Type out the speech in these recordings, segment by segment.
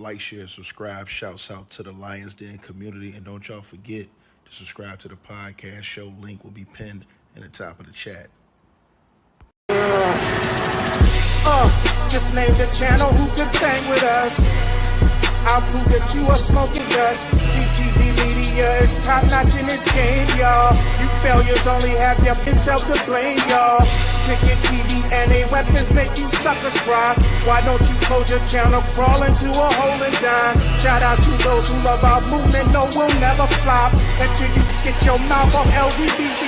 like, share, subscribe. Shouts out to the Lions Den community. And don't y'all forget to subscribe to the podcast show. Link will be pinned in the top of the chat. Just name the channel who could bang with us. I'll prove that you are smoking dust. GTV Media is top notch in this game, y'all. You failures only have your self to blame, y'all. Cricket TV and a weapons make you suckers cry. Why don't you close your channel, crawl into a hole and die? Shout out to those who love our movement, no, we'll never flop. Until you get your mouth on LGBT.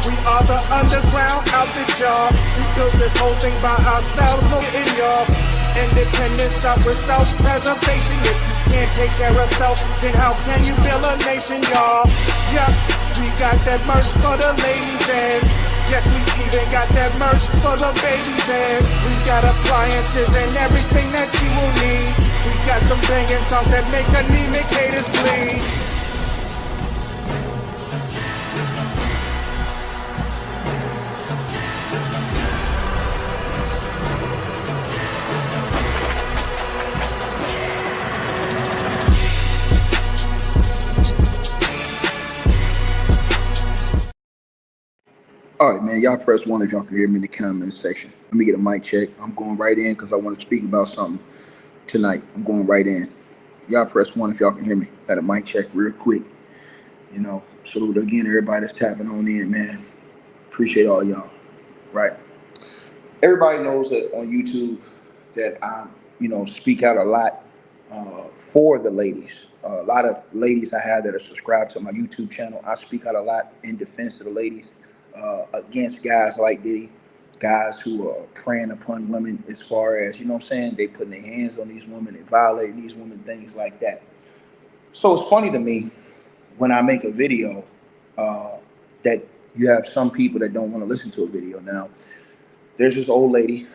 We are the underground outfit, y'all. We built this whole thing by ourselves, no in y'all. Independence up with self-preservation. If you can't take care of self, then how can you build a nation, y'all? Yeah, we got that merch for the ladies and yes, we even got that merch for the babies and we got appliances and everything that you will need. We got some banging songs that make anemic haters bleed. All right, man, y'all press 1 if y'all can hear me in the comment section. Let me get a mic check. I'm going right in because I want to speak about something tonight. I'm going right in. Y'all press 1 if y'all can hear me. Got a mic check real quick. You know, salute again everybody that's tapping on in, man. Appreciate all y'all, right? Everybody knows that on YouTube that I, speak out a lot for the ladies. A lot of ladies I have that are subscribed to my YouTube channel. I speak out a lot in defense of the ladies. Against guys like Diddy, guys who are preying upon women as far as, they putting their hands on these women and violating these women, things like that. So it's funny to me when I make a video that you have some people that don't want to listen to a video. Now, there's this old lady,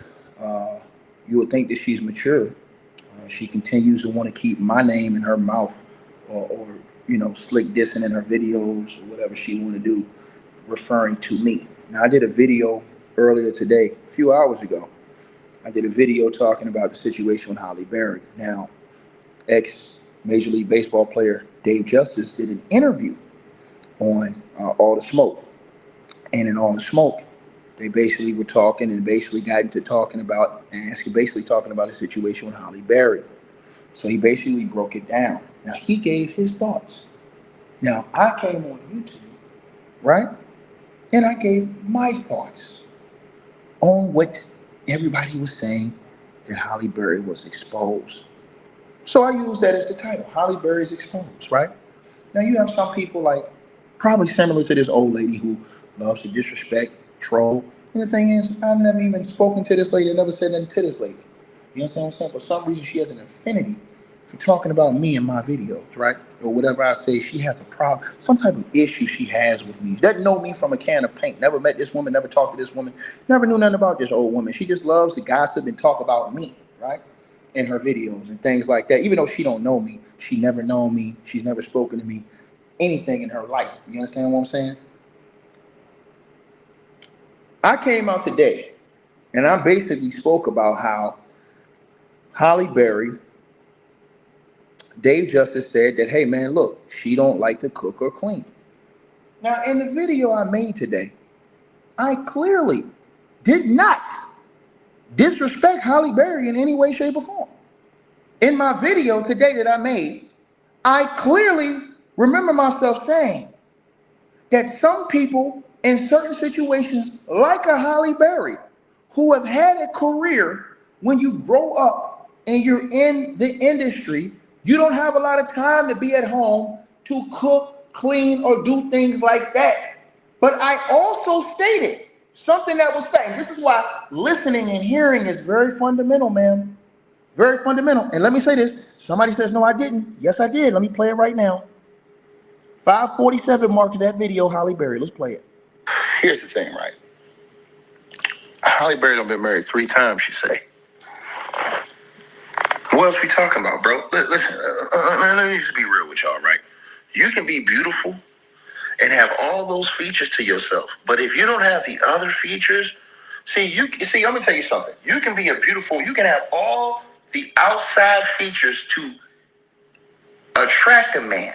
you would think that she's mature. She continues to want to keep my name in her mouth or slick dissing in her videos or whatever she want to do, referring to me. Now, I did a video earlier today, a few hours ago. I did a video talking about the situation with Halle Berry. Now, ex-Major League Baseball player Dave Justice did an interview on All the Smoke. And in All the Smoke, they basically were talking and basically got into talking about the situation with Halle Berry. So he basically broke it down. Now, he gave his thoughts. Now, I came on YouTube, right? And I gave my thoughts on what everybody was saying that Halle Berry was exposed. So I used that as the title, Halle Berry's exposed, right? Now you have some people like probably similar to this old lady who loves to disrespect, troll. And the thing is, I've never even spoken to this lady, I never said nothing to this lady. You understand what I'm saying? For some reason, she has an affinity for talking about me in my videos, right? Or whatever I say, she has a problem, some type of issue she has with me. Doesn't know me from a can of paint. Never met this woman, never talked to this woman, never knew nothing about this old woman. She just loves to gossip and talk about me, right? In her videos and things like that. Even though she don't know me, she never known me, she's never spoken to me, anything in her life. You understand what I'm saying? I came out today and I basically spoke about how Halle Berry, Dave Justice said that, hey man, look, she don't like to cook or clean. Now in the video I made today, I clearly did not disrespect Halle Berry in any way, shape, or form. In my video today that I made, I clearly remember myself saying that some people in certain situations, like a Halle Berry, who have had a career, when you grow up and you're in the industry, you don't have a lot of time to be at home to cook, clean, or do things like that. But I also stated something that was fact. This is why listening and hearing is very fundamental, man. Very fundamental. And let me say this. Somebody says, no, I didn't. Yes, I did. Let me play it right now. 5:47 marks that video, Halle Berry. Let's play it. Here's the thing, right? Halle Berry done been married 3 times, she say. What else we talking about, bro? Listen, let me just be real with y'all, right? You can be beautiful and have all those features to yourself, but if you don't have the other features, see, I'm gonna tell you something. You can be you can have all the outside features to attract a man.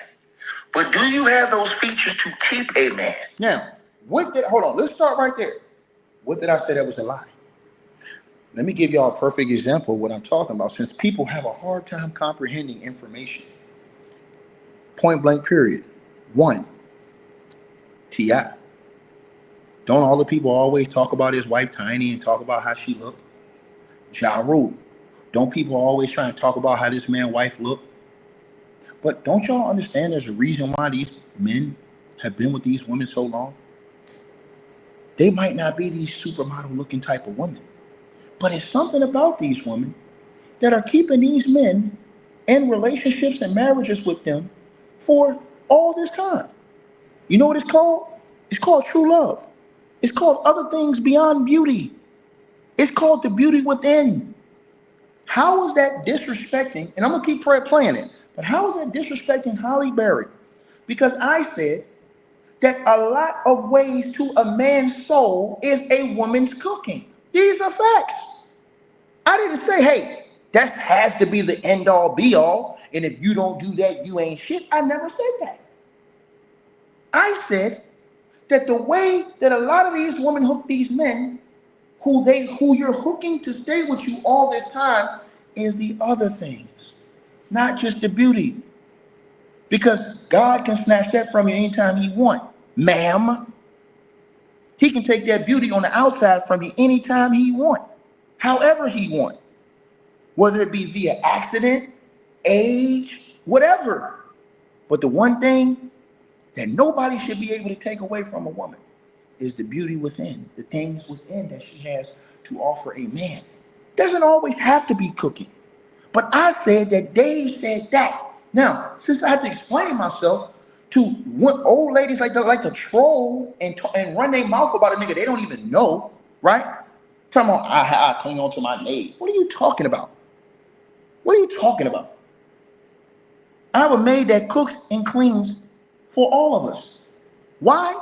But do you have those features to keep a man? Now, hold on, let's start right there. What did I say that was a lie? Let me give y'all a perfect example of what I'm talking about, since people have a hard time comprehending information. Point blank period. 1, T.I. Don't all the people always talk about his wife Tiny and talk about how she looked? Ja Rule. Don't people always try and talk about how this man's wife looked? But don't y'all understand there's a reason why these men have been with these women so long? They might not be these supermodel looking type of women, but it's something about these women that are keeping these men in relationships and marriages with them for all this time. You know what it's called? It's called true love. It's called other things beyond beauty. It's called the beauty within. How is that disrespecting? And I'm going to keep playing it. But how is that disrespecting Halle Berry? Because I said that a lot of ways to a man's soul is a woman's cooking. These are facts. I didn't say, hey, that has to be the end all be all. And if you don't do that, you ain't shit. I never said that. I said that the way that a lot of these women hook these men, who you're hooking to stay with you all this time, is the other things, not just the beauty. Because God can snatch that from you anytime he wants, ma'am. He can take that beauty on the outside from you anytime he wants, however he wants, whether it be via accident, age, whatever. But the one thing that nobody should be able to take away from a woman is the beauty within, the things within that she has to offer a man. Doesn't always have to be cooking. But I said that Dave said that. Now, since I have to explain myself to what old ladies like to troll and run their mouth about a nigga they don't even know, right? Talking about, I cling on to my maid. What are you talking about? What are you talking about? I have a maid that cooks and cleans for all of us. Why?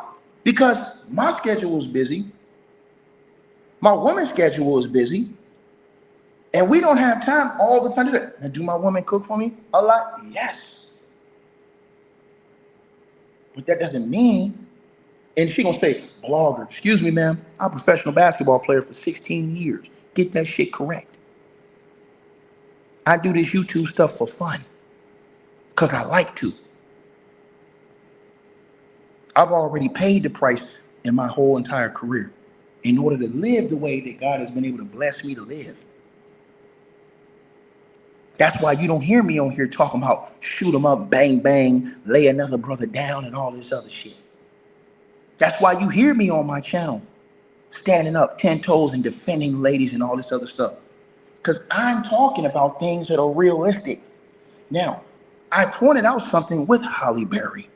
Because my schedule is busy. My woman's schedule is busy. And we don't have time all the time to do that. Now, do my woman cook for me a lot? Yes. But that doesn't mean, and she gonna say, blogger, excuse me, ma'am, I'm a professional basketball player for 16 years. Get that shit correct. I do this YouTube stuff for fun, because I like to. I've already paid the price in my whole entire career in order to live the way that God has been able to bless me to live. That's why you don't hear me on here talking about shoot 'em up, bang, bang, lay another brother down and all this other shit. That's why you hear me on my channel standing up 10 toes and defending ladies and all this other stuff. Because I'm talking about things that are realistic. Now, I pointed out something with Halle Berry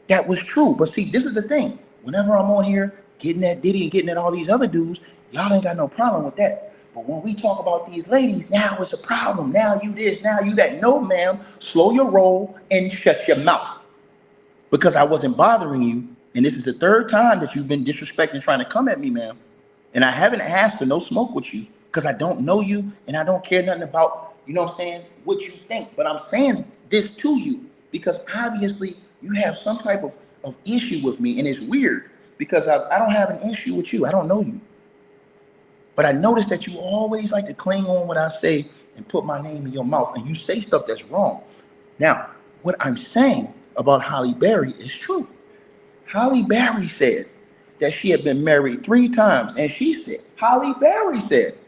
that was true. But see, this is the thing. Whenever I'm on here getting at Diddy and getting at all these other dudes, y'all ain't got no problem with that. But when we talk about these ladies, now it's a problem. Now you this, now you that. No, ma'am. Slow your roll and shut your mouth. Because I wasn't bothering you. And this is the third time that you've been disrespecting, trying to come at me, ma'am. And I haven't asked for no smoke with you because I don't know you and I don't care nothing about, you know what I'm saying, what you think. But I'm saying this to you because obviously you have some type of issue with me. And it's weird because I don't have an issue with you. I don't know you. But I noticed that you always like to cling on what I say and put my name in your mouth. And you say stuff that's wrong. Now, what I'm saying about Halle Berry is true. Halle Berry said that she had been married 3 times. And she said, Halle Berry said,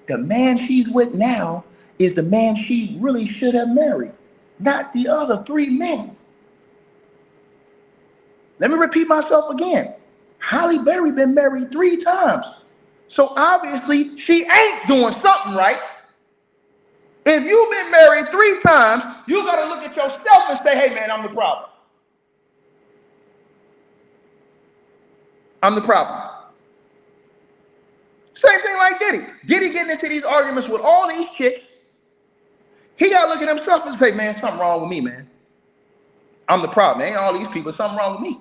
the man she's with now is the man she really should have married, not the other 3 men. Let me repeat myself again. Halle Berry been married 3 times. So obviously she ain't doing something right. If you've been married 3 times, you got to look at yourself and say, hey man, I'm the problem. I'm the problem. Same thing like Diddy. Diddy getting into these arguments with all these chicks. He got to look at himself and say, man, something wrong with me, man. I'm the problem. Ain't all these people, something wrong with me.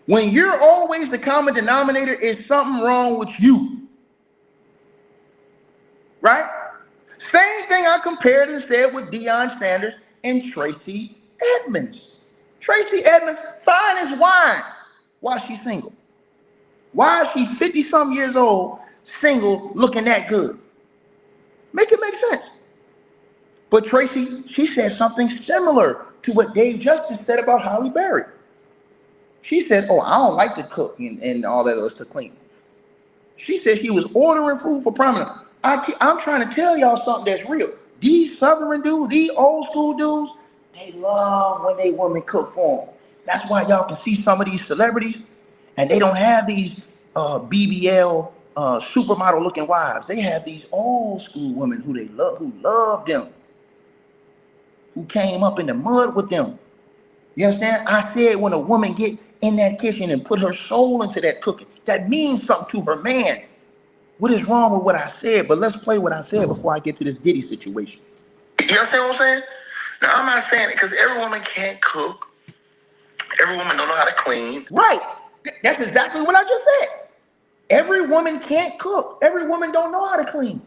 When you're always the common denominator, is something wrong with you. Right? Same thing I compared and said with Deion Sanders and Tracy Edmonds. Tracy Edmonds, fine as wine. Why is she single? Why is she 50-some years old, single, looking that good? Make it make sense. But Tracy, she said something similar to what Dave Justice said about Halle Berry. She said, oh, I don't like to cook and all that other stuff, clean. She said she was ordering food for prominence. I'm trying to tell y'all something that's real. These Southern dudes, these old school dudes, they love when they women cook for them. That's why y'all can see some of these celebrities, and they don't have these BBL supermodel looking wives. They have these old school women who they love, who love them, who came up in the mud with them. You understand? I said when a woman get in that kitchen and put her soul into that cooking, that means something to her man. What is wrong with what I said? But let's play what I said before I get to this Diddy situation. You understand what I'm saying? Now, I'm not saying it because every woman can't cook. Every woman don't know how to clean. Right. That's exactly what I just said. Every woman can't cook. Every woman don't know how to clean.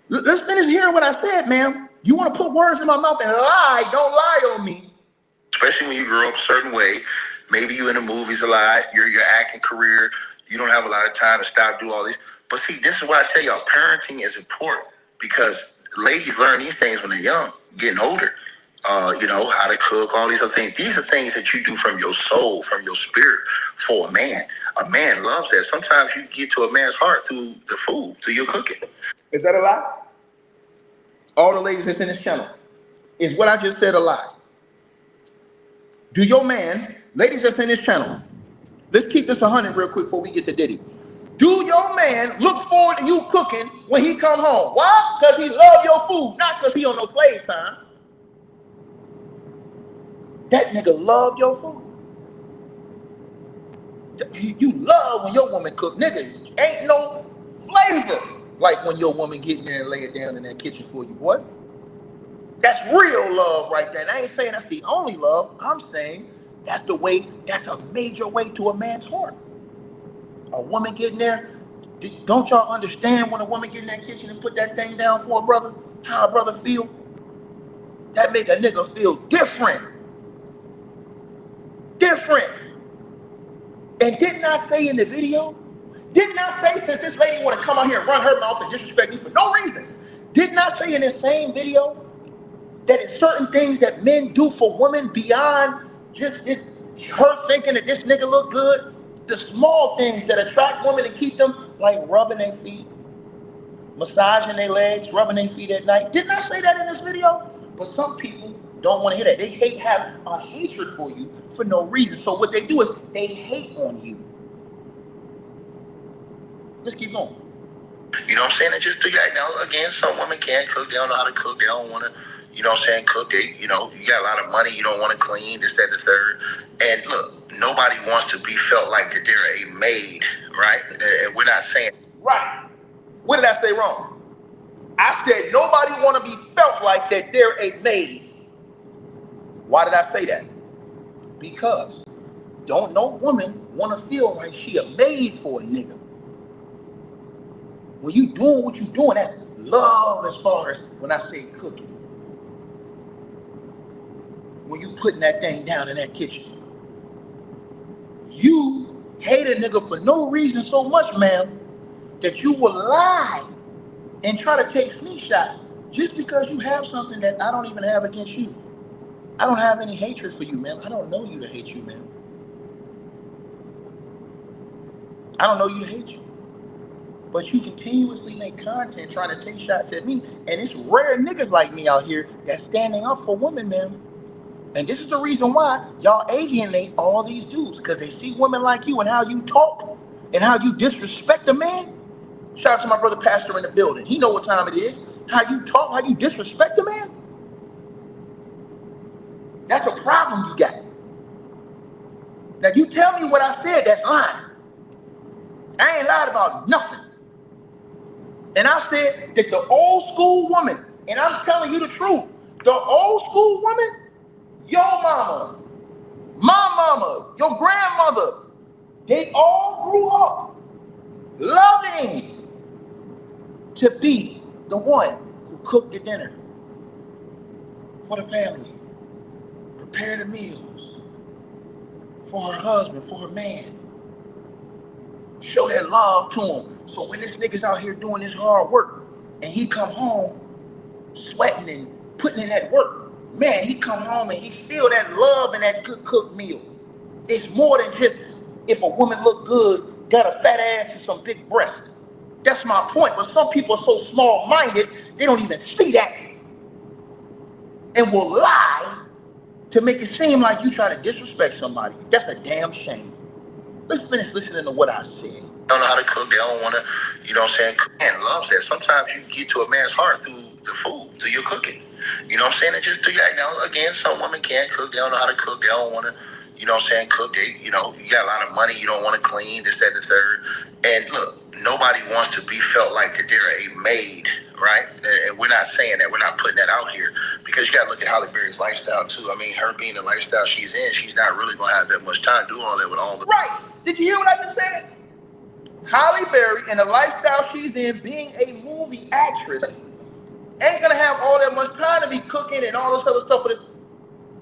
Let's finish hearing what I said, ma'am. You want to put words in my mouth and lie, don't lie on me. Especially when you grow up a certain way. Maybe you in the movies a lot, your acting career, you don't have a lot of time to stop, do all this. But see, this is why I tell y'all, parenting is important because ladies learn these things when they're young, getting older. You know, how to cook, all these other things. These are things that you do from your soul, from your spirit for a man. A man loves that. Sometimes you get to a man's heart through the food, through your cooking. Is that a lie? All the ladies that's in this channel, is what I just said a lie? Do your man, ladies that's in this channel, let's keep this 100 real quick before we get to Diddy. Do your man look forward to you cooking when he come home? Why? Because he love your food, not because he on no slave time. That nigga love your food. You love when your woman cook. Nigga, ain't no flavor like when your woman get in there and lay it down in that kitchen for you, boy. That's real love right there. And I ain't saying that's the only love. I'm saying that's the way, that's a major way to a man's heart. A woman getting there, don't y'all understand when a woman get in that kitchen and put that thing down for a brother? How a brother feel? That make a nigga feel different. Different. And didn't I say in the video? Didn't I say, since this lady want to come out here and run her mouth and disrespect me for no reason? Didn't I say in this same video that it's certain things that men do for women beyond just her thinking that this nigga look good? The small things that attract women and keep them, like rubbing their feet, massaging their legs, rubbing their feet at night. Didn't I say that in this video? But some people don't want to hear that. They have a hatred for you for no reason. So what they do is they hate on you. Let's keep going. You know what I'm saying? And just do that. Now, again, some women can't cook. They don't know how to cook. They don't want to, you know what I'm saying, cook. They, you know, you got a lot of money. You don't want to clean, this, that, the third. And look, nobody wants to be felt like that they're a maid, right? And we're not saying, right. What did I say wrong? I said nobody want to be felt like that they're a maid. Why did I say that? Because don't no woman want to feel like she a maid for a nigga. When you doing what you doing, that's love as far as when I say cooking. When you putting that thing down in that kitchen. You hate a nigga for no reason so much, ma'am, that you will lie and try to take screenshots just because you have something that I don't even have against you. I don't have any hatred for you, ma'am. I don't know you to hate you, ma'am. I don't know you to hate you. But you continuously make content trying to take shots at me. And it's rare niggas like me out here that's standing up for women, ma'am. And this is the reason why y'all alienate all these dudes. Because they see women like you and how you talk and how you disrespect a man. Shout out to my brother Pastor in the building. He know what time it is. How you talk, how you disrespect a man. That's a problem you got. Now you tell me what I said, that's lying. I ain't lied about nothing. And I said that the old school woman, and I'm telling you the truth, the old school woman, your mama, my mama, your grandmother, they all grew up loving to be the one who cook the dinner for the family, prepare the meals for her husband, for her man. Show that love to him. So when this nigga's out here doing his hard work and he come home sweating and putting in that work, man, he come home and he feel that love in that good cooked meal. It's more than just if a woman look good, got a fat ass and some big breasts. That's my point. But some people are so small-minded, they don't even see that and will lie to make it seem like you try to disrespect somebody. That's a damn shame. Let's finish listening to what I said. Don't know how to cook. They don't want to, you know what I'm saying? Man loves that. Sometimes you get to a man's heart through the food, through your cooking. You know what I'm saying? And just do that. Now, again, some women can't cook. They don't know how to cook. They don't want to, you know what I'm saying, cook. They, you know, you got a lot of money. You don't want to clean, this, that, and the third. And look, nobody wants to be felt like that they're a maid, right? And we're not saying that. We're not putting that out here because you got to look at Halle Berry's lifestyle, too. I mean, her being the lifestyle she's in, she's not really going to have that much time to do all that with all the... Right. Did you hear what I just said? Halle Berry and the lifestyle she's in, being a movie actress, ain't gonna have all that much time to be cooking and all this other stuff.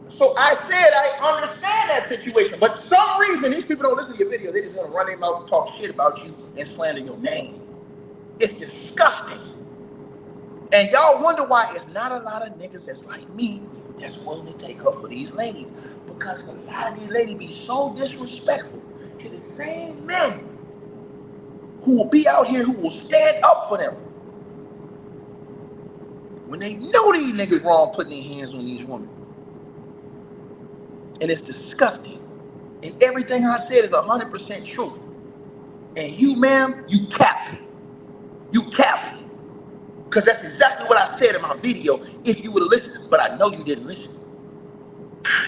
So I said I understand that situation, but for some reason these people don't listen to your videos. They just want to run their mouth and talk shit about you and slander your name. It's disgusting. And y'all wonder why it's not a lot of niggas that's like me that's willing to take her for these ladies. Because a lot of these ladies be so disrespectful to the same men who will be out here, who will stand up for them when they know these niggas wrong putting their hands on these women. And it's disgusting. And everything I said is 100% truth. And you, ma'am, you cap. You cap. Because that's exactly what I said in my video if you would have listened. But I know you didn't listen.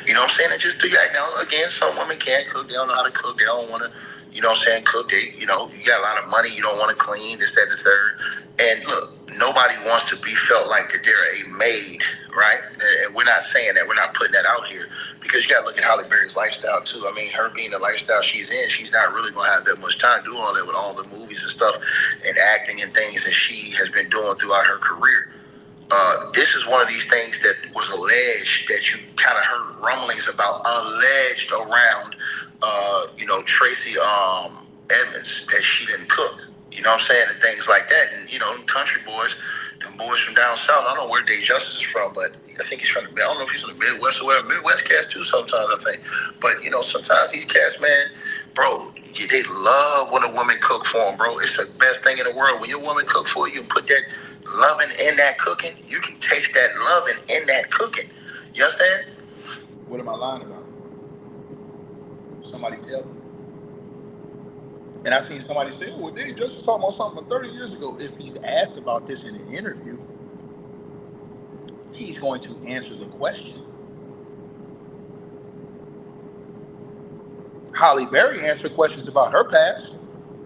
You know what I'm saying? And just do that. Now, again, some women can't cook. They don't know how to cook. They don't want to, you know what I'm saying, cook. They, you know, you got a lot of money. You don't want to clean, this, that, and the third. And look, nobody wants to be felt like that they're a maid, right? And we're not saying that. We're not putting that out here because you got to look at Halle Berry's lifestyle, too. I mean, her being the lifestyle she's in, she's not really going to have that much time to do all that with all the movies and stuff and acting and things that she has been doing throughout her career. This is one of these things that was alleged that you kind of heard rumblings about, alleged around, you know, Tracy Edmonds, that she didn't cook. You know what I'm saying? And things like that. And, you know, country boys, them boys from down south, I don't know where Dave Justice is from, but I think he's from the, I don't know if he's from the Midwest or whatever. Midwest cats too sometimes, I think. But, you know, sometimes these cats, man, bro, they love when a woman cook for them, bro. It's the best thing in the world. When your woman cooks for you and put that loving in that cooking, you can taste that loving in that cooking. You understand? What am I lying about? Somebody tell me. And I seen somebody say, oh, well, they just talking about something 30 years ago. If he's asked about this in an interview, he's going to answer the question. Halle Berry answered questions about her past.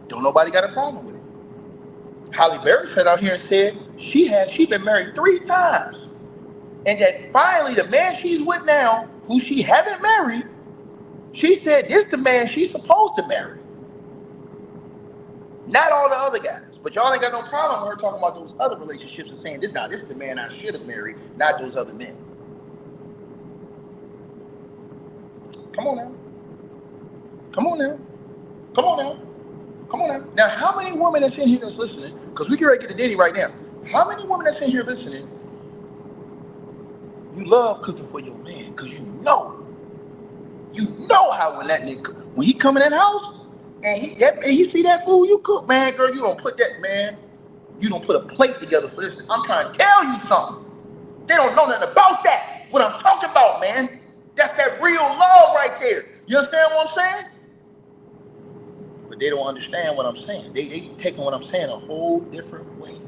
Don't nobody got a problem with it. Halle Berry sat out here and said she been married 3 times. And that finally the man she's with now, who she haven't married, she said this the man she's supposed to marry. Not all the other guys. But y'all ain't got no problem with her talking about those other relationships and saying this is the man I should have married, not those other men. Come on now. Come on now. Come on now. Come on now. Now, how many women that's in here that's listening, because we can ready to get to Diddy right now, how many women that's in here listening, you love cooking for your man because you know how when that nigga, when he come in that house, and he see that food you cook, man, girl, you don't put that, man, you don't put a plate together for this. I'm trying to tell you something. They don't know nothing about that. What I'm talking about, man, that's that real love right there. You understand what I'm saying? But they don't understand what I'm saying. They taking what I'm saying a whole different way.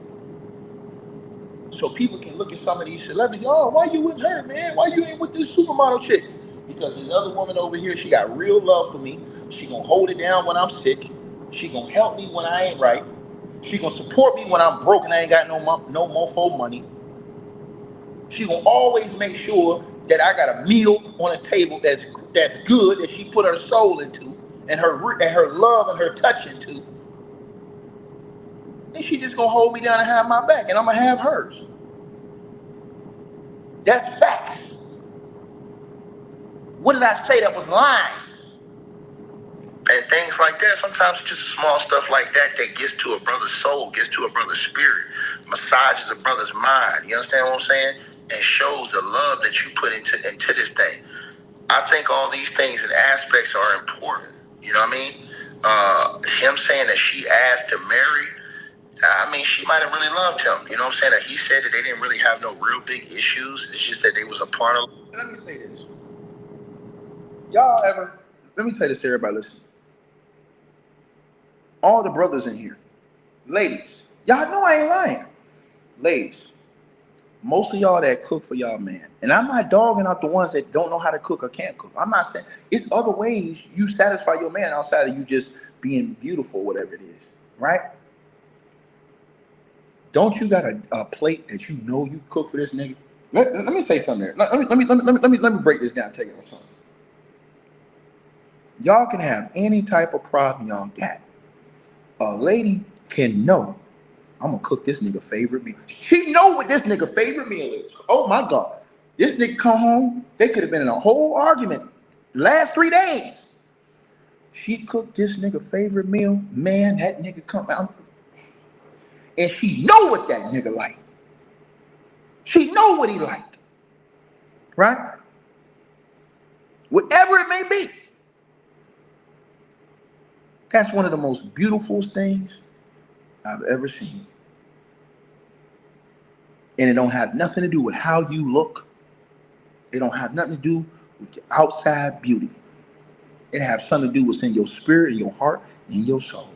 So people can look at some of these celebrities, oh, why you with her, man? Why you ain't with this supermodel chick? Because this other woman over here, she got real love for me. She gonna hold it down when I'm sick. She gonna help me when I ain't right. She gonna support me when I'm broke and I ain't got no mofo money. She gonna always make sure that I got a meal on a table that's good, that she put her soul into, and her love and her touch into. And she just gonna hold me down and have my back, and I'm gonna have hers. That's facts. What did I say that was lying? And things like that. Sometimes it's just small stuff like that that gets to a brother's soul, gets to a brother's spirit, massages a brother's mind. You understand what I'm saying? And shows the love that you put into this thing. I think all these things and aspects are important. You know what I mean? Him saying that she asked to marry, I mean, she might have really loved him. You know what I'm saying? That he said that they didn't really have no real big issues. It's just that they was a part of. Let me say this. Let me say this to everybody listening. All the brothers in here, ladies, y'all know I ain't lying. Ladies, most of y'all that cook for y'all man, and I'm not dogging out the ones that don't know how to cook or can't cook. I'm not saying, it's other ways you satisfy your man outside of you just being beautiful, whatever it is, right? Don't you got a plate that you know you cook for this nigga? Let me say something there. Let me break this down and tell y'all something. Y'all can have any type of problem y'all got. A lady can know, I'm gonna cook this nigga favorite meal. She know what this nigga favorite meal is. Oh my God. This nigga come home, they could have been in a whole argument the last 3 days. She cooked this nigga favorite meal. Man, that nigga come out. And she know what that nigga like. She know what he liked. Right? Whatever it may be. That's one of the most beautiful things I've ever seen. And it don't have nothing to do with how you look. It don't have nothing to do with your outside beauty. It has something to do with what's in your spirit, in your heart, and in your soul.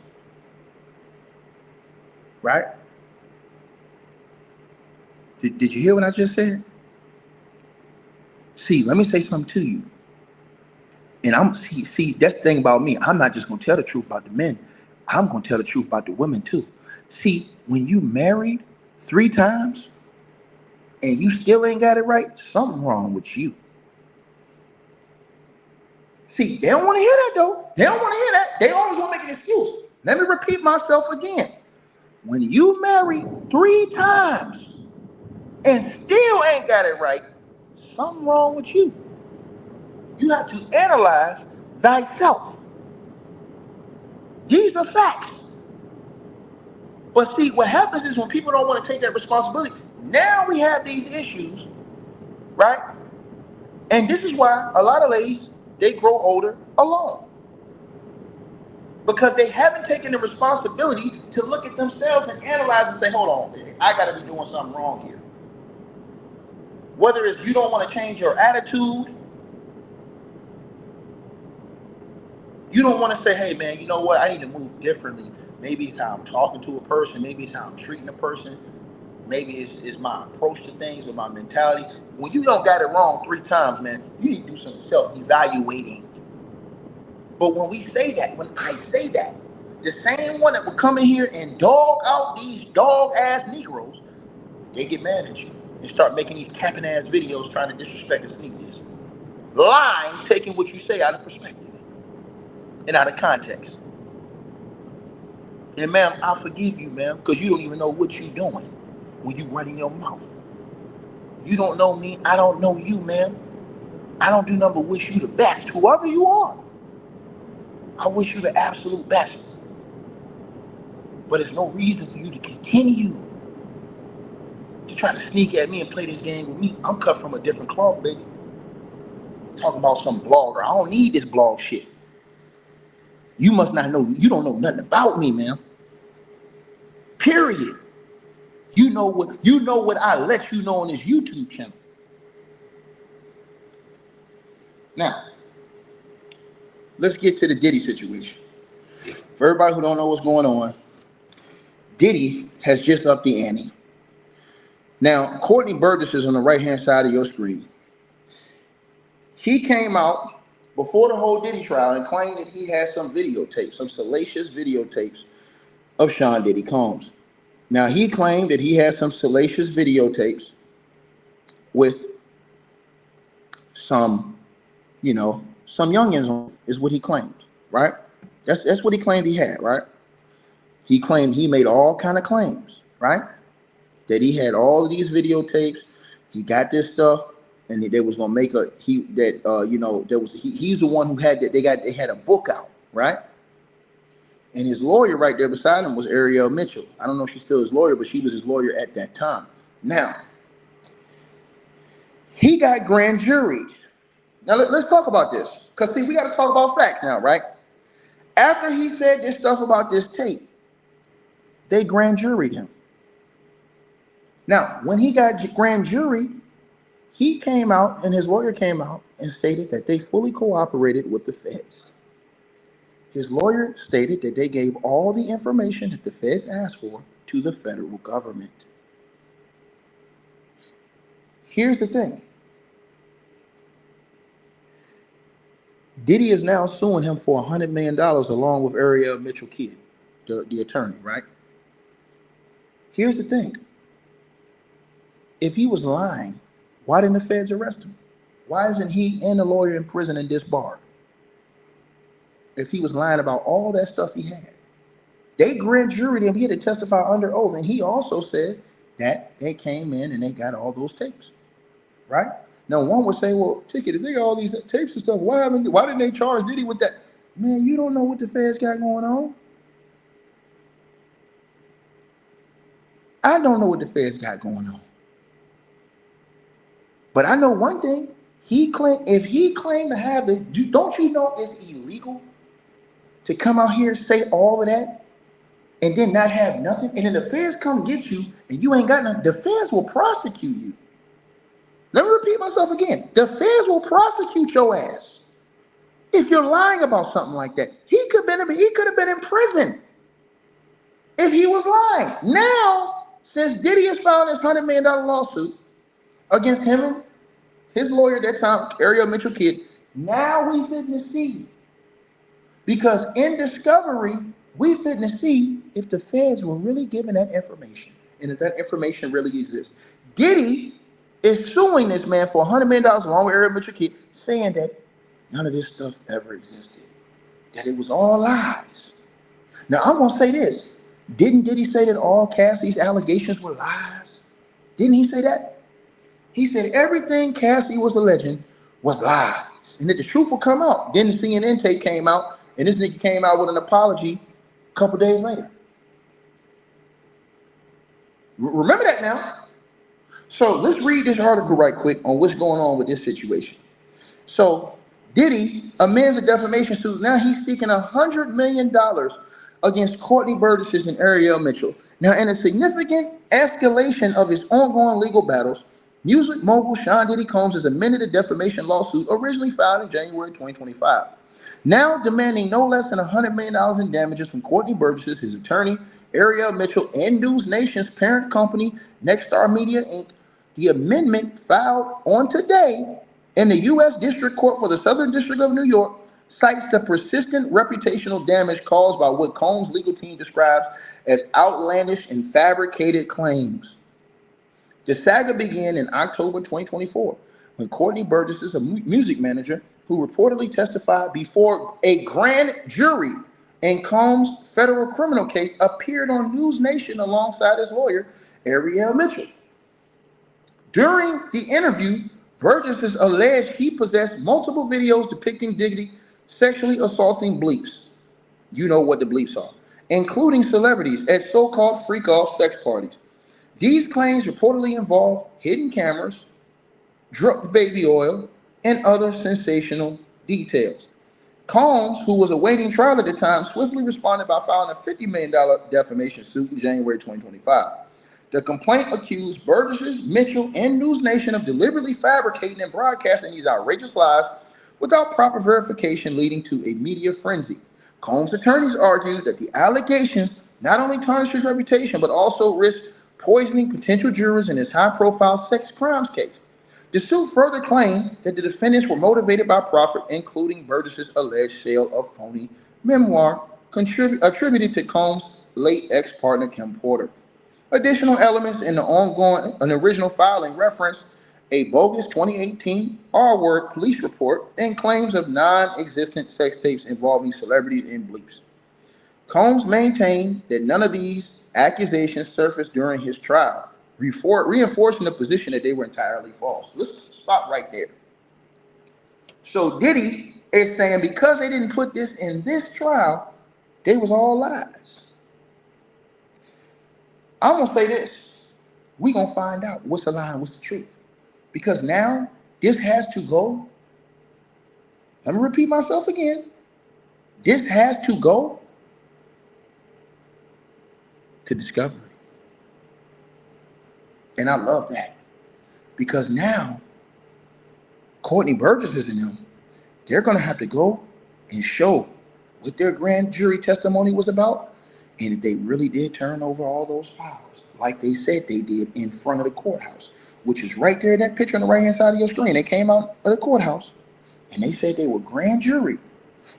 Right? Did you hear what I just said? See, let me say something to you. And see, that's the thing about me. I'm not just gonna tell the truth about the men. I'm gonna tell the truth about the women too. See, when you married 3 times and you still ain't got it right, something wrong with you. See, they don't want to hear that though. They don't want to hear that. They always want to make an excuse. Let me repeat myself again. When you married 3 times and still ain't got it right, something wrong with you. You have to analyze thyself. These are facts. But see, what happens is when people don't want to take that responsibility, now we have these issues, right? And this is why a lot of ladies, they grow older alone. Because they haven't taken the responsibility to look at themselves and analyze and say, hold on, I got to be doing something wrong here. Whether it's you don't want to change your attitude, you don't want to say, hey man, you know what, I need to move differently. Maybe it's how I'm talking to a person, maybe it's how I'm treating a person, maybe it's my approach to things or my mentality. When you don't got it wrong 3 times, man, you need to do some self-evaluating. But when we say that, when I say that, the same one that would come in here and dog out these dog-ass Negroes, they get mad at you and start making these capping-ass videos trying to disrespect and sneak this. Lying, taking what you say out of perspective and out of context. And ma'am, I forgive you, ma'am, because you don't even know what you're doing when you running your mouth. You don't know me, I don't know you, ma'am. I don't do nothing but wish you the best, whoever you are. I wish you the absolute best. But there's no reason for you to continue to try to sneak at me and play this game with me. I'm cut from a different cloth, baby. Talking about some blogger. I don't need this blog shit. You must not know, you don't know nothing about me, man. Period. You know what I let you know on this YouTube channel. Now, let's get to the Diddy situation. For everybody who don't know what's going on, Diddy has just upped the ante. Now, Courtney Burgess is on the right-hand side of your screen. He came out before the whole Diddy trial and claimed that he had some videotapes, some salacious videotapes of Sean Diddy Combs. Now, he claimed that he had some salacious videotapes with some youngins on, is what he claimed, right? That's what he claimed he had, right? He claimed he made all kind of claims, right? That he had all of these videotapes. He got this stuff, and they was gonna make he's the one who had that. They had a book out, right? And his lawyer right there beside him was Ariel Mitchell. I don't know if she's still his lawyer, but she was his lawyer at that time. Now, he got grand juried. Now, let's talk about this. Because, see, we got to talk about facts now, right? After he said this stuff about this tape, they grand juried him. Now, when he got grand juried, he came out and his lawyer came out and stated that they fully cooperated with the feds. His lawyer stated that they gave all the information that the feds asked for to the federal government. Here's the thing. Diddy is now suing him for $100 million along with Ariel Mitchell Kidd, the attorney, right? Here's the thing. If he was lying, why didn't the feds arrest him? Why isn't he and the lawyer in prison and disbarred? If he was lying about all that stuff he had. They grand juried him. He had to testify under oath. And he also said that they came in and they got all those tapes, right? Now, one would say, well, Ticket, if they got all these tapes and stuff, why didn't they charge Diddy with that? Man, you don't know what the feds got going on. I don't know what the feds got going on. But I know one thing. If he claimed to have don't you know it's illegal to come out here and say all of that and then not have nothing? And then the feds come get you and you ain't got nothing. The feds will prosecute you. Let me repeat myself again. The feds will prosecute your ass if you're lying about something like that. He could have been in prison if he was lying. Now, since Diddy has filed this $100 million lawsuit against him and his lawyer at that time, Ariel Mitchell Kidd, now we fitting to see. Because in discovery, we fitting to see if the feds were really giving that information and if that information really exists. Diddy is suing this man for $100 million along with Ariel Mitchell Kidd, saying that none of this stuff ever existed, that it was all lies. Now, I'm going to say this. Didn't Diddy say that all Cassie's allegations were lies? Didn't he say that? He said everything Cassie was alleging was lies, and that the truth will come out. Then the CNN tape came out, and this nigga came out with an apology a couple days later. Remember that now. So let's read this article right quick on what's going on with this situation. So Diddy amends a defamation suit. Now he's seeking $100 million against Courtney Burgess and Ariel Mitchell. Now, in a significant escalation of his ongoing legal battles, music mogul Sean Diddy Combs has amended a defamation lawsuit originally filed in January 2025, now demanding no less than $100 million in damages from Courtney Burgess, his attorney, Ariel Mitchell, and News Nation's parent company, Nexstar Media, Inc. The amendment filed on today in the U.S. District Court for the Southern District of New York cites the persistent reputational damage caused by what Combs' legal team describes as outlandish and fabricated claims. The saga began in October 2024 when Courtney Burgess, a music manager who reportedly testified before a grand jury in Combs' federal criminal case, appeared on News Nation alongside his lawyer, Ariel Mitchell. During the interview, Burgess alleged he possessed multiple videos depicting Diddy sexually assaulting bleeps. You know what the bleeps are, including celebrities at so-called freak-off sex parties. These claims reportedly involve hidden cameras, drug baby oil, and other sensational details. Combs, who was awaiting trial at the time, swiftly responded by filing a $50 million defamation suit in January 2025. The complaint accused Burgess, Mitchell, and News Nation of deliberately fabricating and broadcasting these outrageous lies without proper verification, leading to a media frenzy. Combs' attorneys argued that the allegations not only tarnish his reputation, but also risk poisoning potential jurors in his high-profile sex crimes case. The suit further claimed that the defendants were motivated by profit, including Burgess' alleged sale of phony memoir attributed to Combs' late ex-partner Kim Porter. Additional elements in an original filing reference a bogus 2018 R-word police report and claims of non-existent sex tapes involving celebrities and bleeps. Combs maintained that none of these accusations surfaced during his trial. reinforcing the position that they were entirely false. Let's stop right there. So Diddy is saying because they didn't put this in this trial, they was all lies. I'm gonna say this. We gonna find out what's the lie and what's the truth. Because now this has to go. Let me repeat myself again. This has to go to discovery. And I love that. Because now Courtney Burgess is in them. They're gonna have to go and show what their grand jury testimony was about, and if they really did turn over all those files, like they said they did in front of the courthouse, which is right there in that picture on the right-hand side of your screen. They came out of the courthouse, and they said they were grand jury.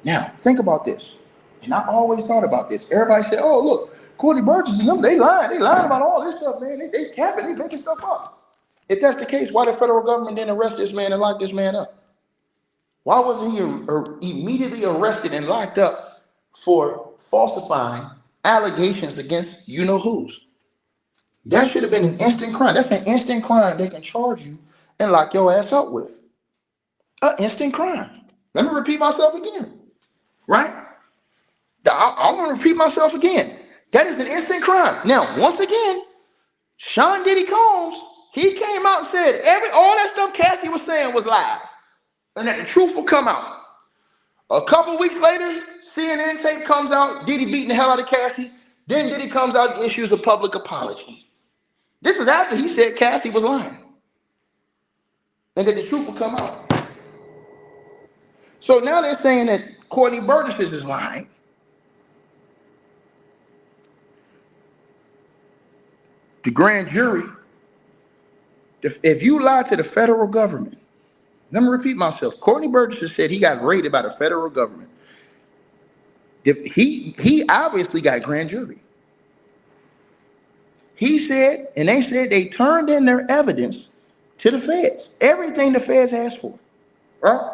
Now, think about this. And I always thought about this. Everybody said, oh, look, Courtney Burgess and them, they lied. They lied about all this stuff, man. They capping, they making stuff up. If that's the case, why the federal government didn't arrest this man and lock this man up? Why wasn't he immediately arrested and locked up for falsifying allegations against you-know-whos? That should have been an instant crime. That's an instant crime they can charge you and lock your ass up with. An instant crime. Let me repeat myself again. Right? I'm going to repeat myself again. That is an instant crime. Now, once again, Sean Diddy Combs, he came out and said all that stuff Cassidy was saying was lies. And that the truth will come out. A couple weeks later, CNN tape comes out, Diddy beating the hell out of Cassidy. Then Diddy comes out and issues a public apology. This is after he said Cassidy was lying. And that the truth will come out. So now they're saying that Courtney Burgess is lying. The grand jury, if you lie to the federal government, let me repeat myself. Courtney Burgess said he got raided by the federal government. If he obviously got grand jury. He said, and they said they turned in their evidence to the feds. Everything the feds asked for. Right?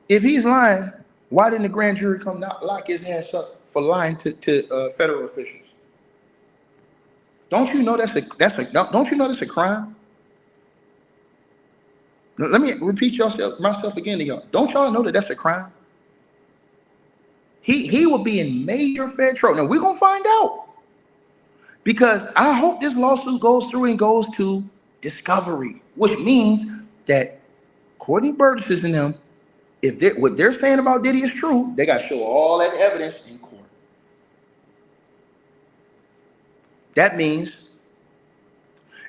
If he's lying, why didn't the grand jury come out lock his ass up for lying to federal officials? Don't you know that's a crime? Let me repeat myself again to y'all. Don't y'all know that that's a crime? He will be in major fed trouble. Now we're gonna find out, because I hope this lawsuit goes through and goes to discovery, which means that Courtney Burgess is in them. If what they're saying about Diddy is true, they got to show all that evidence in court. That means,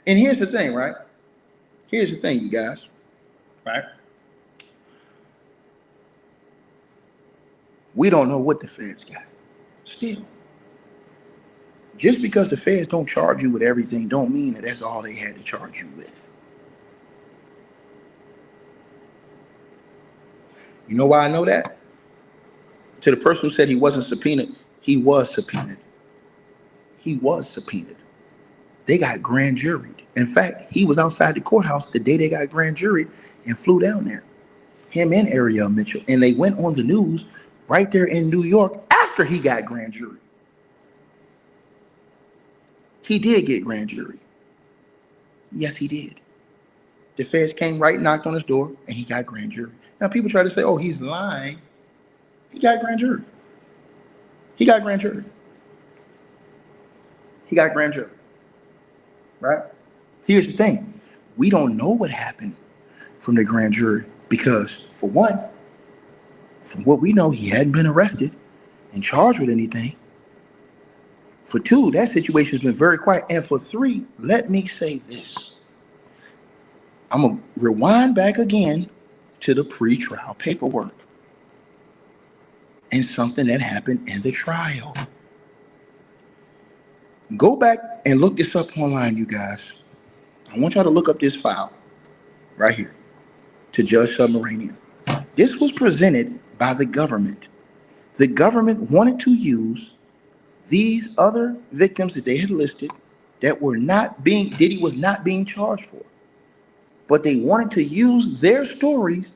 and here's the thing, right? Here's the thing, you guys, right? We don't know what the feds got. Still, just because the feds don't charge you with everything don't mean that that's all they had to charge you with. You know why I know that? To the person who said he wasn't subpoenaed, he was subpoenaed. He was subpoenaed. They got grand juried. In fact, he was outside the courthouse the day they got grand juried and flew down there. Him and Ariel Mitchell. And they went on the news right there in New York after he got grand jury. He did get grand jury. Yes, he did. The feds came right, knocked on his door, and he got grand jury. Now, people try to say, oh, he's lying. He got grand jury. He got grand jury. He got grand jury. Right? Here's the thing. We don't know what happened from the grand jury because, for one, from what we know, he hadn't been arrested and charged with anything. For two, that situation has been very quiet. And for three, let me say this. I'm going to rewind back again to the pre-trial paperwork and something that happened in the trial. Go back and look this up online, you guys. I want y'all to look up this file right here to Judge Submarinian. This was presented by the government. The government wanted to use these other victims that they had listed that were not being, Diddy was not being charged for. But they wanted to use their stories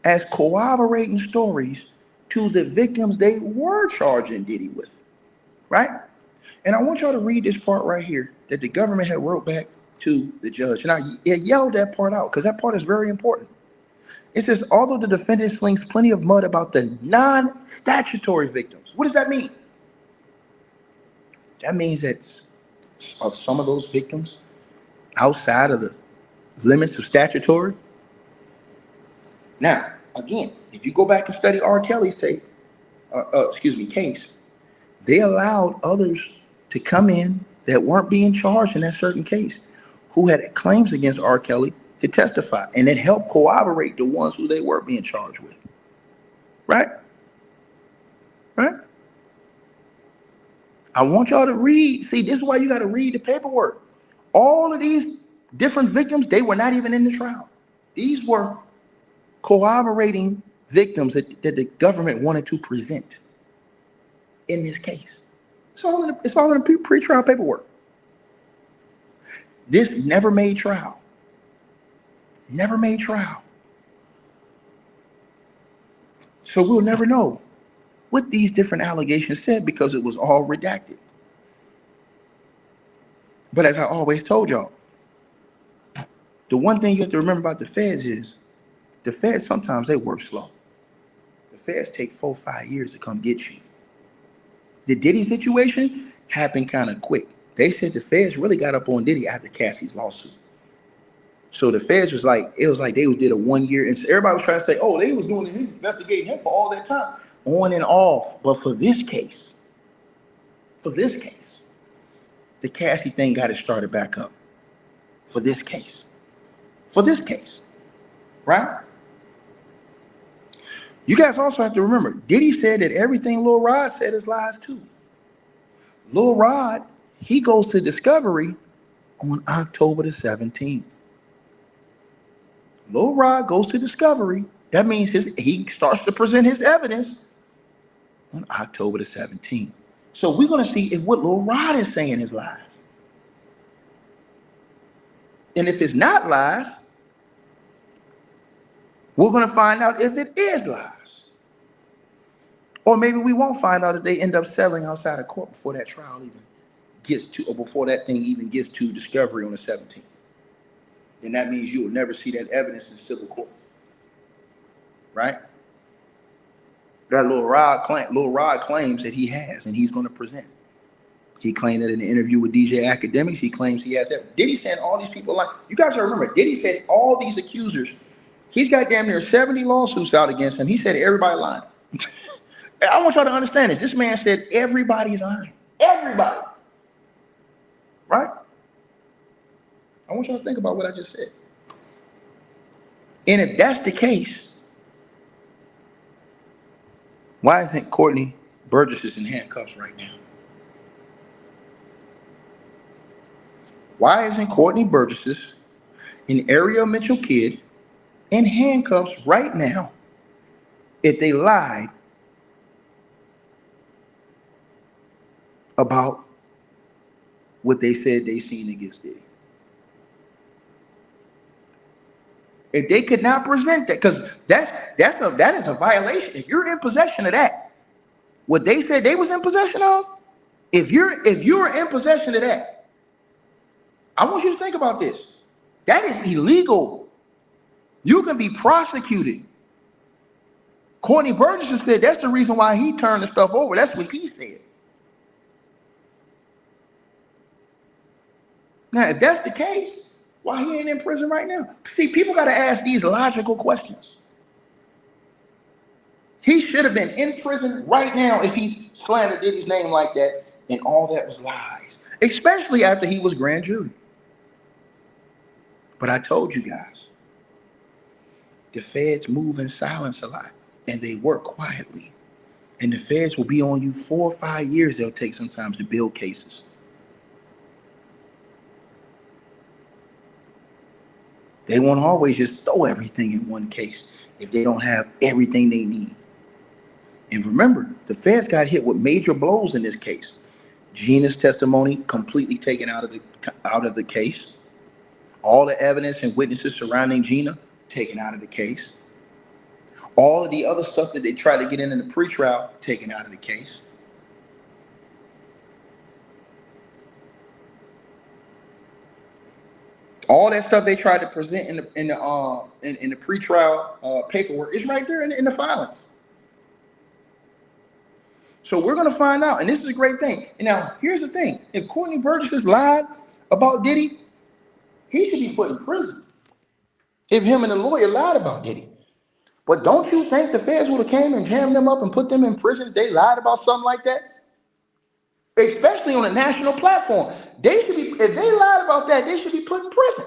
as corroborating stories to the victims they were charging Diddy with, right? And I want y'all to read this part right here that the government had wrote back to the judge. And I yelled that part out because that part is very important. It says, although the defendant slings plenty of mud about the non-statutory victims. What does that mean? That means that of some of those victims outside of the limits of statutory. Now, again, if you go back and study R. Kelly's case, they allowed others to come in that weren't being charged in that certain case, who had claims against R. Kelly to testify, and it helped corroborate the ones who they were being charged with. Right? Right? I want y'all to read. See, this is why you got to read the paperwork. All of these different victims, they were not even in the trial. These were corroborating victims that the government wanted to present in this case. It's all in the pre-trial paperwork. This never made trial. Never made trial. So we'll never know what these different allegations said because it was all redacted. But as I always told y'all, the one thing you have to remember about the feds is the feds sometimes they work slow. The feds take 4 or 5 years to come get you. The Diddy situation happened kind of quick. They said the feds really got up on Diddy after Cassie's lawsuit. So the feds was like, it was like they did a 1 year, and everybody was trying to say, oh, they was doing him, investigating him for all that time, on and off. But for this case, the Cassie thing got it started back up. For this case, right? You guys also have to remember, Diddy said that everything Lil Rod said is lies too. Lil Rod, he goes to discovery on October the 17th. Lil Rod goes to discovery. That means he starts to present his evidence on October the 17th. So we're going to see if what Lil Rod is saying is lies. And if it's not lies, we're going to find out if it is lies. Or maybe we won't find out if they end up settling outside of court before that trial even gets to, or before that thing even gets to discovery on the 17th. Then that means you will never see that evidence in civil court. Right? That Lil Rod claims that he has, and he's going to present. He claimed that in an interview with DJ Academics. He claims he has that. Diddy said all these people like, you guys gotta remember, Diddy said all these accusers, he's got damn near 70 lawsuits out against him. He said everybody lying. I want y'all to understand this. This man said everybody's lying. Everybody. Right? I want y'all to think about what I just said. And if that's the case, why isn't Courtney Burgess in handcuffs right now? Why isn't Courtney Burgess, an Ariel Mitchell kid, in handcuffs right now if they lied about what they said they seen against Diddy? If they could not present that, because that is a violation. If you're in possession of that, what they said they was in possession of, if you're in possession of that, I want you to think about this. That is illegal. You can be prosecuted. Courtney Burgess said that's the reason why he turned the stuff over. That's what he said. Now, if that's the case, why he ain't in prison right now? See, people got to ask these logical questions. He should have been in prison right now if he slandered Diddy's name like that, and all that was lies, especially after he was grand jury. But I told you guys, the feds move in silence a lot, and they work quietly. And the feds will be on you 4 or 5 years they'll take sometimes to build cases. They won't always just throw everything in one case if they don't have everything they need. And remember, the feds got hit with major blows in this case. Gina's testimony completely taken out of the case. All the evidence and witnesses surrounding Gina taken out of the case. All of the other stuff that they tried to get in the pretrial taken out of the case. All that stuff they tried to present in the pretrial paperwork is right there in the filings. So we're gonna find out, and this is a great thing. And now here's the thing: if Courtney Burgess lied about Diddy, he should be put in prison. If him and the lawyer lied about Diddy. But don't you think the feds would have came and jammed them up and put them in prison if they lied about something like that? Especially on a national platform. They should be, if they lied about that, they should be put in prison.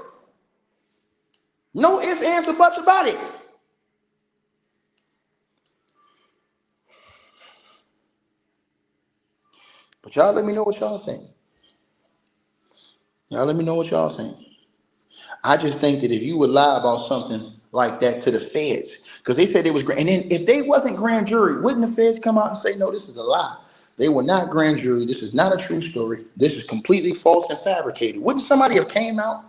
No ifs, ands, or buts about it. But y'all let me know what y'all think. Y'all let me know what y'all think. I just think that if you would lie about something like that to the feds, because they said it was grand, and then if they wasn't grand jury, wouldn't the feds come out and say, no, this is a lie? They were not grand jury. This is not a true story. This is completely false and fabricated. Wouldn't somebody have came out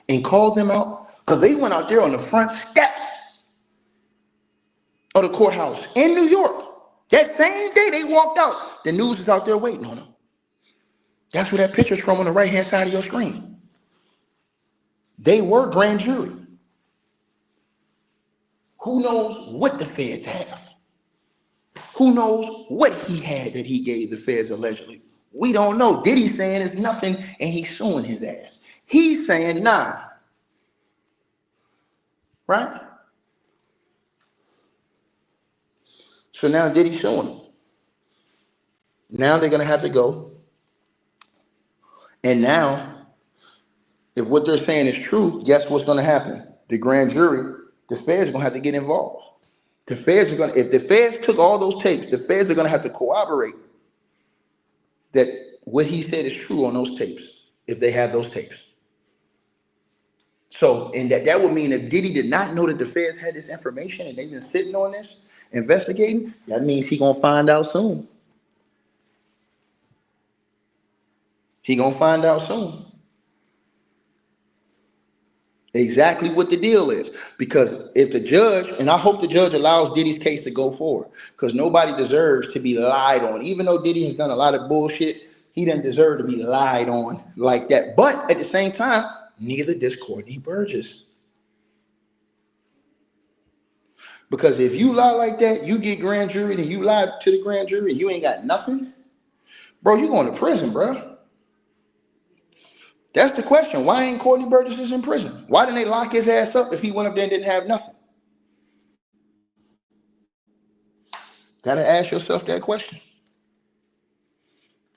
and called them out? Because they went out there on the front steps of the courthouse in New York. That same day they walked out, the news is out there waiting on them. That's where that picture's from on the right-hand side of your screen. They were grand jury. Who knows what the feds have? Who knows what he had that he gave the feds allegedly? We don't know. Diddy's saying it's nothing and he's suing his ass. He's saying nah. Right? So now Diddy's suing him. Now they're going to have to go. And now, if what they're saying is true, guess what's going to happen? The grand jury, the feds are going to have to get involved. The feds are going to, if the feds took all those tapes, the feds are going to have to corroborate that what he said is true on those tapes, if they have those tapes. So, and that would mean if Diddy did not know that the feds had this information and they've been sitting on this, investigating, that means he's going to find out soon. He going to find out soon exactly what the deal is. Because if the judge, and I hope the judge allows Diddy's case to go forward, because nobody deserves to be lied on. Even though Diddy has done a lot of bullshit, he doesn't deserve to be lied on like that. But at the same time, neither does Courtney Burgess. Because if you lie like that, you get grand jury and you lie to the grand jury and you ain't got nothing, bro, you going to prison, bro. That's the question. Why ain't Courtney Burgess in prison? Why didn't they lock his ass up if he went up there and didn't have nothing? Gotta ask yourself that question.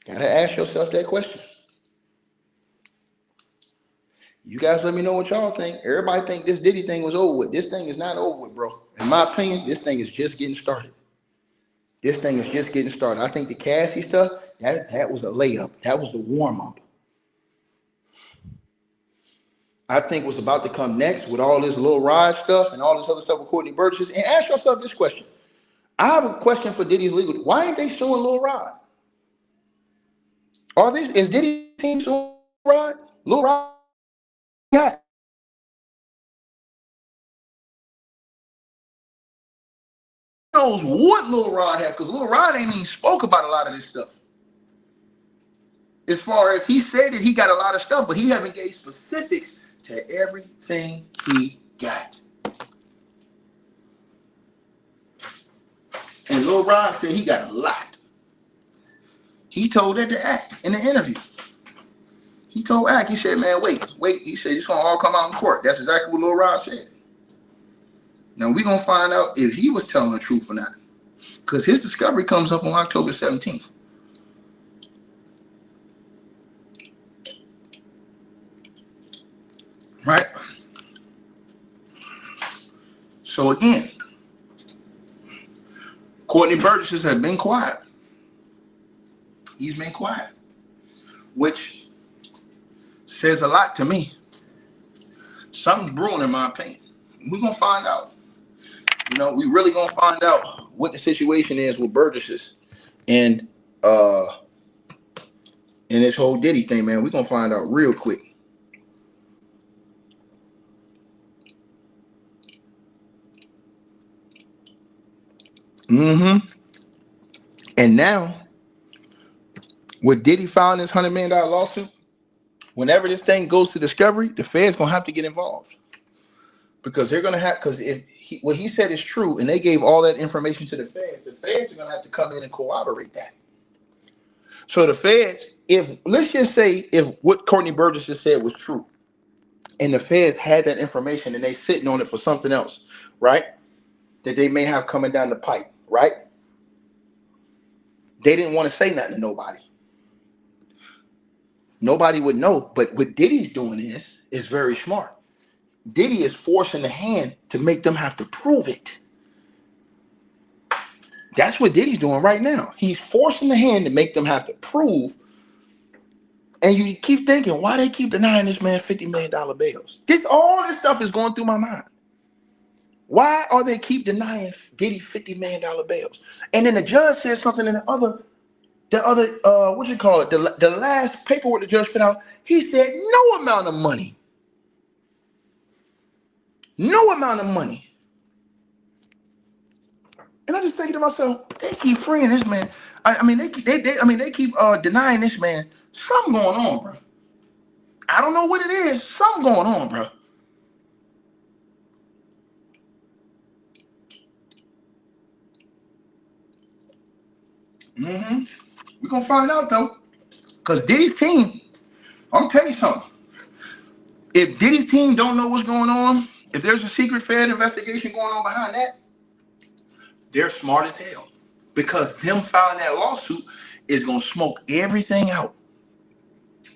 Gotta ask yourself that question. You guys let me know what y'all think. Everybody think this Diddy thing was over with. This thing is not over with, bro. In my opinion, this thing is just getting started. This thing is just getting started. I think the Cassie stuff, that was a layup. That was the warm-up. I think what's about to come next with all this Lil Rod stuff and all this other stuff with Courtney Burgess. And ask yourself this question. I have a question for Diddy's legal. Why ain't they suing Lil Rod? Is Diddy's team suing Lil Rod? Lil Rod? Yeah. Who knows what Lil Rod had? Because Lil Rod ain't even spoke about a lot of this stuff. As far as he said that he got a lot of stuff, but he haven't gave specifics to everything he got. And Lil Rod said he got a lot. He told that to Act in the interview. He told Act, he said, man, wait. He said, it's going to all come out in court. That's exactly what Lil Rod said. Now, we're going to find out if he was telling the truth or not. Because his discovery comes up on October 17th. Right? So again, Courtney Burgess has been quiet. He's been quiet, which says a lot to me. Something's brewing, in my opinion. We're gonna find out. You know, we really gonna find out what the situation is with Burgess and this whole Diddy thing, man. We're gonna find out real quick. And now, with Diddy filing this $100 million lawsuit, Whenever this thing goes to discovery, the Fed's gonna have to get involved because they're gonna have because if what he said is true and they gave all that information to the Feds are gonna have to come in and corroborate that. So the Feds, if let's just say if what Courtney Burgess just said was true, and the Feds had that information and they sitting on it for something else, right? That they may have coming down the pipe, right? They didn't want to say nothing to nobody. Nobody would know. But what Diddy's doing is very smart. Diddy is forcing the hand to make them have to prove it. That's what Diddy's doing right now. He's forcing the hand to make them have to prove. And you keep thinking, why they keep denying this man $50 million bails? All this stuff is going through my mind. Why are they keep denying Diddy $50 million bails? And then the judge said something in the other, what you call it? The last paperwork the judge put out, he said no amount of money. No amount of money. And I just thinking to myself, they keep freeing this man. They keep denying this man. Something going on, bro. I don't know what it is. Something going on, bro. We're gonna find out though. Because Diddy's team, I'm telling you something. If Diddy's team don't know what's going on, if there's a secret Fed investigation going on behind that, they're smart as hell. Because them filing that lawsuit is gonna smoke everything out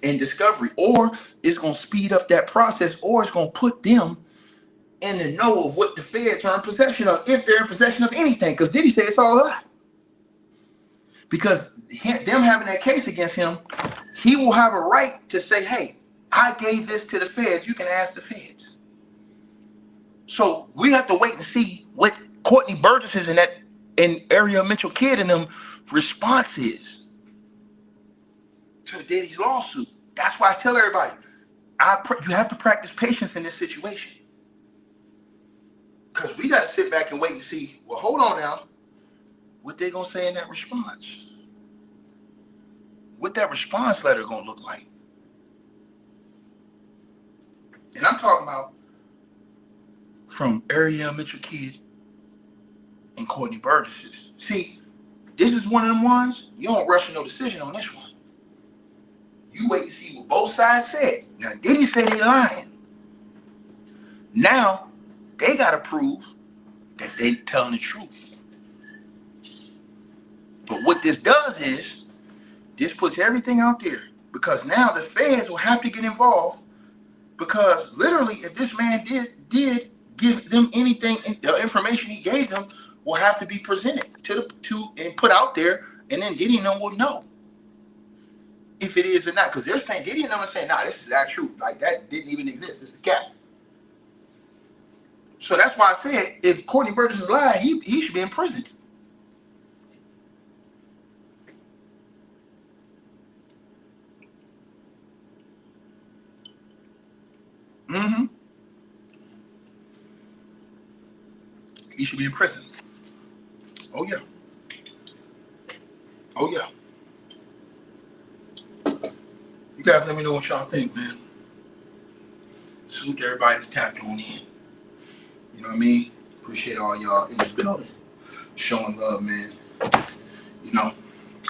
in discovery, or it's gonna speed up that process, or it's gonna put them in the know of what the Feds are in possession of, if they're in possession of anything. Because Diddy said it's all a lie. Because them having that case against him, he will have a right to say, hey, I gave this to the Feds. You can ask the Feds. So we have to wait and see what Courtney Burgess and Ariel Mitchell Kidd and them response is to Diddy's lawsuit. That's why I tell everybody, you have to practice patience in this situation. Because we got to sit back and wait and see, well, hold on now. What they gonna say in that response? What that response letter gonna look like? And I'm talking about from Ariel Mitchell Kidd and Courtney Burgess. See, this is one of them ones, you don't rush no decision on this one. You wait to see what both sides said. Now, Diddy said they lying. Now, they gotta prove that they telling the truth. But what this does is, this puts everything out there. Because now the Feds will have to get involved. Because literally, if this man did give them anything, the information he gave them will have to be presented and put out there, and then Diddy will know if it is or not. Because they're saying, Diddy and them are saying, nah, this is not true. Like, that didn't even exist. This is cap. So that's why I said, if Courtney Burgess is lying, he should be in prison. He should be in prison. Oh yeah. Oh yeah. You guys let me know what y'all think, man. Salute to everybody that's tapped on in. You know what I mean? Appreciate all y'all in the building. Showing love, man. You know,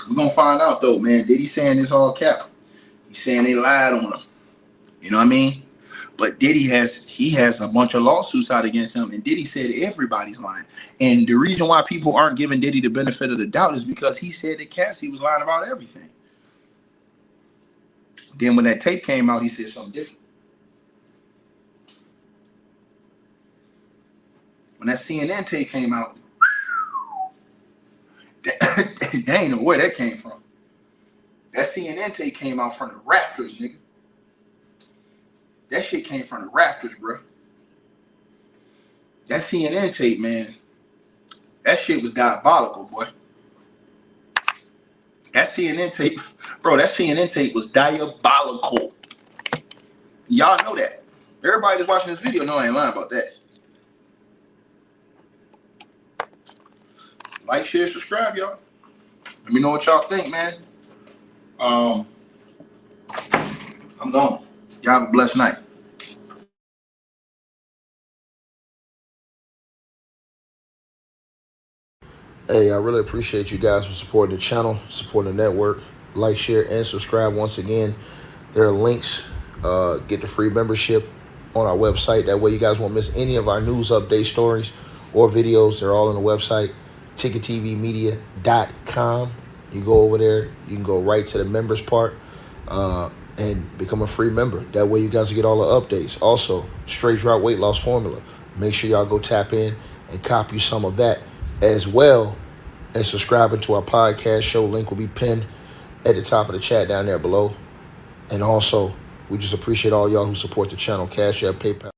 we're gonna find out though, man. Diddy saying this all cap. He's saying they lied on him. You know what I mean? But Diddy has a bunch of lawsuits out against him, and Diddy said everybody's lying. And the reason why people aren't giving Diddy the benefit of the doubt is because he said that Cassie was lying about everything. Then when that tape came out, he said something different. When that CNN tape came out, they ain't know where that came from. That CNN tape came out from the rafters, nigga. That shit came from the rafters, bro. That CNN tape, man, that shit was diabolical, boy. That CNN tape, bro, that CNN tape was diabolical. Y'all know that. Everybody that's watching this video know I ain't lying about that. Like, share, subscribe, y'all. Let me know what y'all think, man. I'm gone. Y'all have a blessed night. Hey, I really appreciate you guys for supporting the channel, supporting the network. Like, share, and subscribe. Once again, there are links. Get the free membership on our website. That way you guys won't miss any of our news update stories or videos. They're all on the website, ticketvmedia.com. You go over there. You can go right to the members part and become a free member. That way you guys will get all the updates. Also, straight drop weight loss formula. Make sure y'all go tap in and copy some of that, as well as subscribing to our podcast show. Link will be pinned at the top of the chat down there below. And also, we just appreciate all y'all who support the channel. Cash App, PayPal.